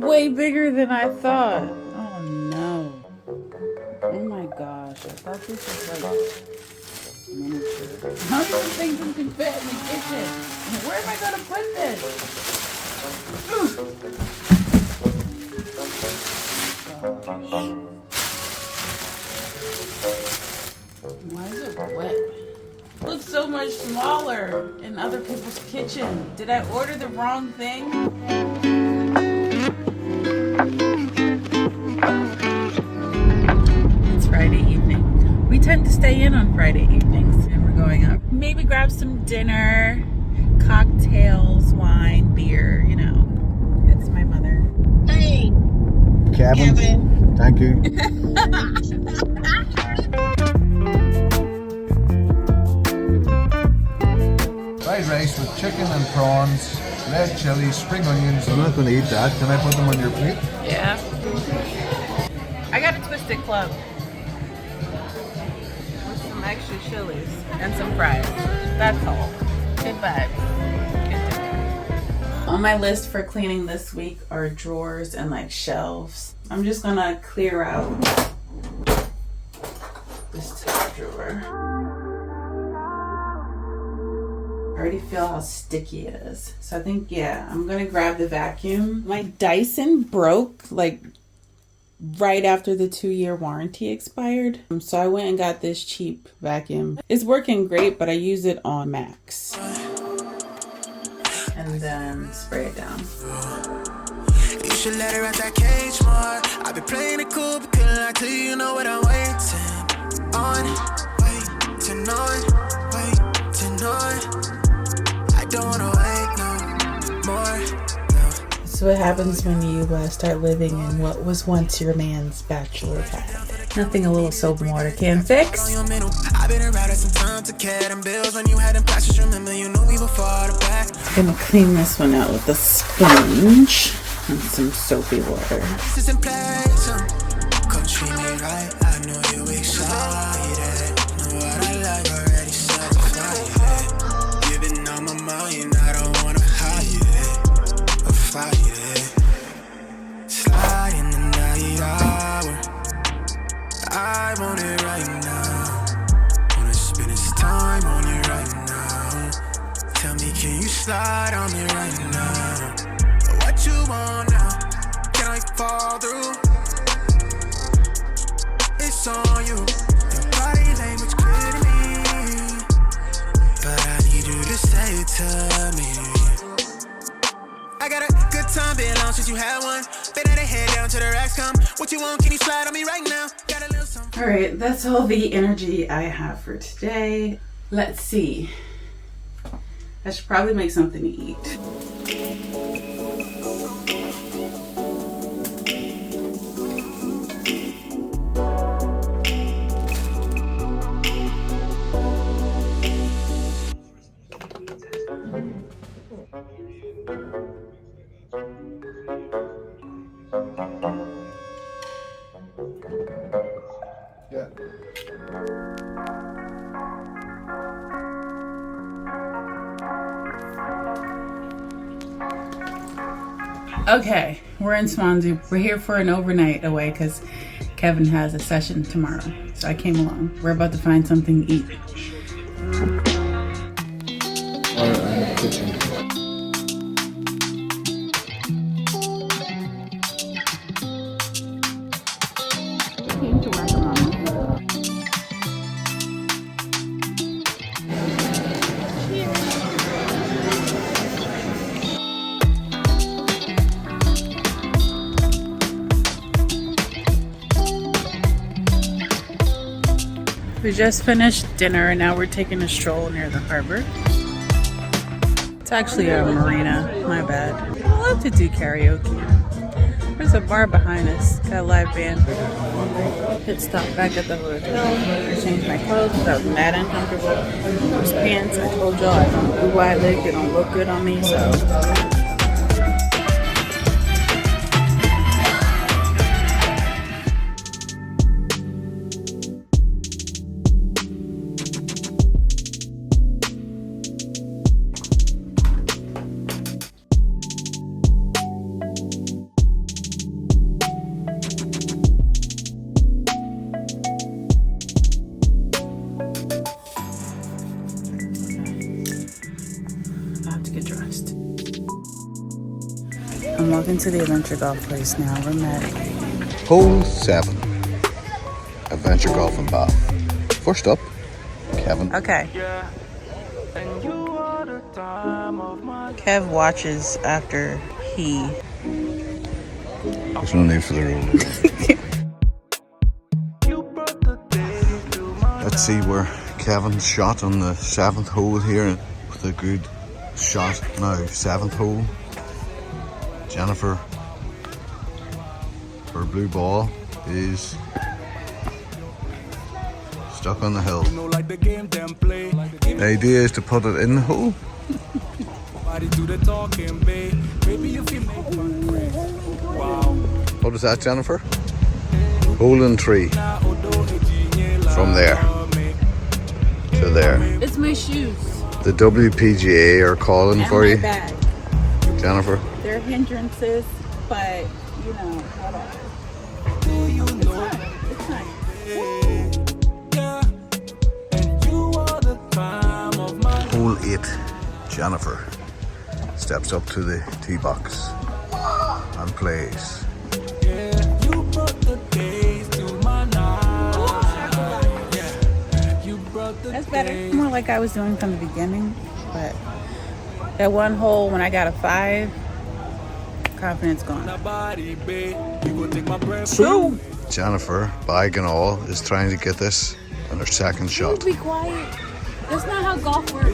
way bigger than I thought. Oh no. Oh my gosh. I thought this was like miniature. How many things can fit in the kitchen? Where am I going to put this? Why is it wet? Looks so much smaller in other people's kitchen. Did I order the wrong thing? It's Friday evening. We tend to stay in on Friday evenings, and we're going up. Maybe grab some dinner, cocktails, wine, beer, you know. It's my mother. Hey, Kevin. Thank you. Fried rice with chicken and prawns, red chili, spring onions. I'm not going to eat that. Can I put them on your plate? Yeah. I got a Twisted Club with some extra chilies and some fries. That's all. Good vibes. Good dinner. On my list for cleaning this week are drawers and like shelves. I'm just gonna clear out this top drawer. I already feel how sticky it is. So I think, yeah, I'm gonna grab the vacuum. My Dyson broke like right after the 2-year warranty expired. So I went and got this cheap vacuum. It's working great, but I use it on max. And then spray it down. You should let her out that cage more. I've been playing it cool, but couldn't lie to you, you know what I'm waiting on. Waiting on, waiting on. I don't wanna wait no more. This is what happens when you start living in what was once your man's bachelor pad. Nothing a little soap and water can fix. I've been around some time to care them bills when you had them clashes. Remember, you know we were far back. I'm gonna clean this one out with a sponge and some soapy water. This is in place. Come treat me right. I know you excited. Know what I like already satisfied. You've been on my mind. I don't wanna hide it or fight it. Slide in the night hour. I want it right now. Wanna spend this time on you right now. Tell me, can you slide on me right now? What you want now? Can I fall through? It's on you. Your body language clear to me, but I need you to say it to me. I got a good time, been long since you had one. Better to head down to the racks come. What you want, can you slide on me right now? Got a little something. All right, that's all the energy I have for today. Let's see. I should probably make something to eat. Yeah. Okay, we're in Swansea. We're here for an overnight away because Kevin has a session tomorrow. So I came along. We're about to find something to eat. Or in the kitchen. Came to work alone. We just finished dinner and now we're taking a stroll near the harbor. It's actually a marina, my bad. I love to do karaoke. There's a bar behind us, got a live band. Pit stop back at the hotel. I changed my clothes because I was mad uncomfortable. Those pants, I told y'all, I don't do wide leg, they don't look good on me, so. into the adventure golf place now. We're met. Hole 7. Adventure golf and bath. First up, Kevin. Okay. Kev watches after he. There's no need for the rule. Let's see where Kevin's shot on the 7th hole here with a good shot now. 7th hole. Jennifer, her blue ball is stuck on the hill. The idea is to put it in the hole. What was that, Jennifer? Hole in 3. From there to there. It's my shoes. The WPGA are calling And for my you, bag. Jennifer. They're hindrances, but you know, whatever. It's fine. Hole 8, Jennifer steps up to the tee box and plays. That's better. More like I was doing from the beginning, but that one hole when I got a 5, confidence gone. True. Jennifer, bag and all, is trying to get this on her second shot. Be quiet. That's not how golf works.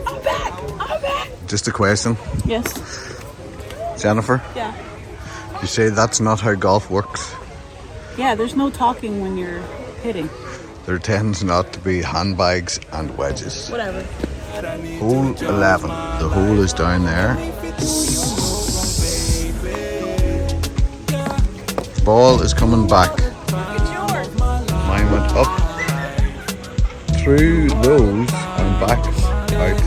I'm back. Just a question, Yes. Jennifer. Yeah. You say that's not how golf works. Yeah, there's no talking when you're hitting. There tends not to be handbags and wedges. Whatever. Hole 11. The hole is down there. Ball is coming back. It's yours. Mine went up through those and back out.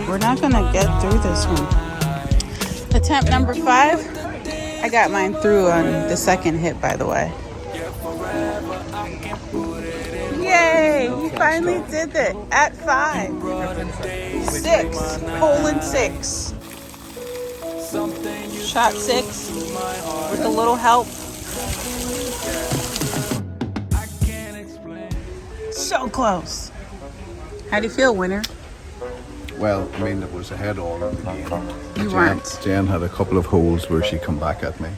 We're not gonna get through this one. Attempt number 5. I got mine through on the second hit, by the way. Yay! We finally did it at 5. 6. Hole in 6. Shot 6 with a little help. So close. How do you feel, winner? Well, I mean, it was a head-on of the game. You weren't. Jen had a couple of holes where she come back at me.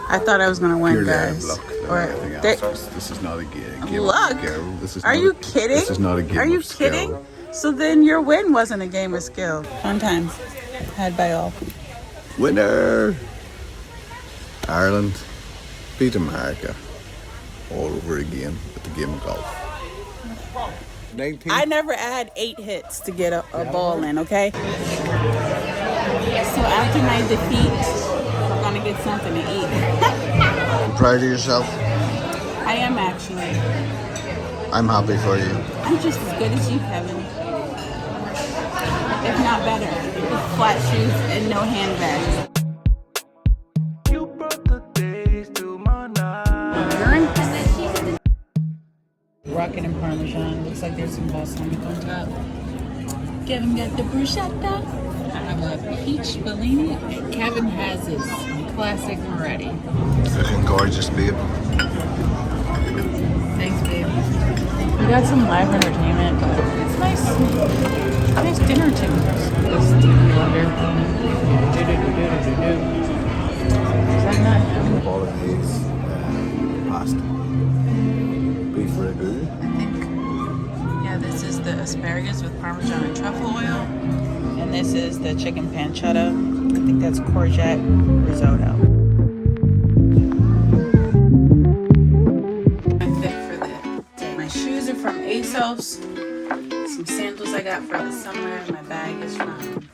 I thought I was gonna win, Purely out guys. of luck than Or anything they- else. This is not a game Luck? of skill. This is Are not you a- kidding? This is not a game Are you of skill. kidding? So then your win wasn't a game of skill. Fun times. Had by all. Winner! Ireland beat America all over again with the game of golf. 19. I never add 8 hits to get a ball in, okay? So after my defeat, we're gonna get something to eat. You proud of yourself? I am actually. I'm happy for you. I'm just as good as you, Kevin. If not better. With flat shoes and no handbags. Rocket and Parmesan. Looks like there's some balsamic on top. Kevin got the bruschetta. I have a peach Bellini. Kevin has his classic Moretti. Looking gorgeous, babe. Thanks, babe. We got some live entertainment, but it's nice. Nice dinner tickets. This TV wonder. Is that not him? Bolognese pasta. Beef ragu. I think. Yeah, this is the asparagus with Parmesan and truffle oil. And this is the chicken pancetta. I think that's courgette risotto. I'm fit for the day. My shoes are from ASOS. Some sandals I got for the summer. My bag is from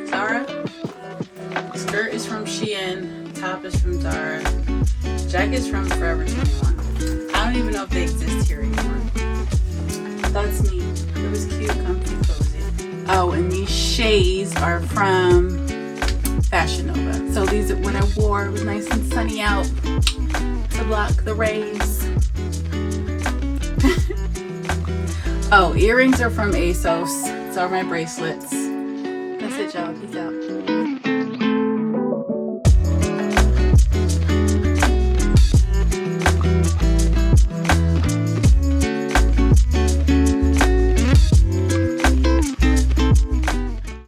Zara. Skirt is from Shein. Top is from Zara. Jacket's from Forever 21. I don't even know if they exist here anymore. That's neat. It was cute, comfy, cozy. Oh, and these shades are from Fashion Nova. So these are when I wore, it was nice and sunny out to block the rays. Oh, earrings are from ASOS. So are my bracelets. That's it, y'all. Peace out.